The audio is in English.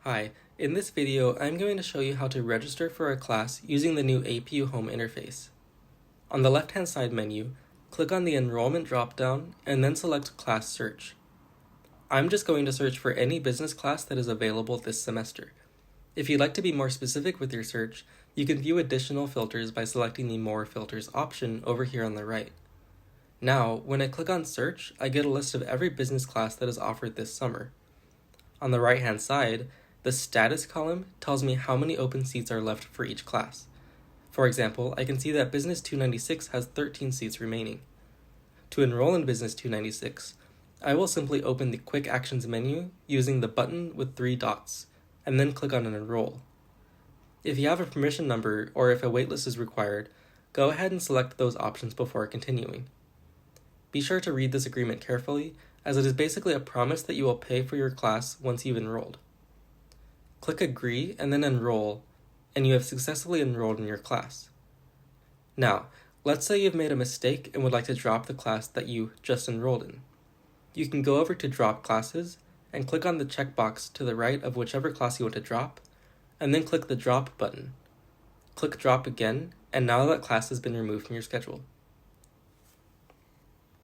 Hi, in this video I'm going to show you how to register for a class using the new APU Home interface. On the left-hand side menu, click on the Enrollment drop-down and then select Class Search. I'm just going to search for any business class that is available this semester. If you'd like to be more specific with your search, you can view additional filters by selecting the More Filters option over here on the right. Now, when I click on Search, I get a list of every business class that is offered this summer. On the right-hand side, the status column tells me how many open seats are left for each class. For example, I can see that Business 296 has 13 seats remaining. To enroll in Business 296, I will simply open the Quick Actions menu using the button with 3 dots, and then click on Enroll. If you have a permission number or if a waitlist is required, go ahead and select those options before continuing. Be sure to read this agreement carefully, as it is basically a promise that you will pay for your class once you've enrolled. Click Agree and then Enroll, and you have successfully enrolled in your class. Now, let's say you've made a mistake and would like to drop the class that you just enrolled in. You can go over to Drop Classes and click on the checkbox to the right of whichever class you want to drop, and then click the Drop button. Click Drop again, and now that class has been removed from your schedule.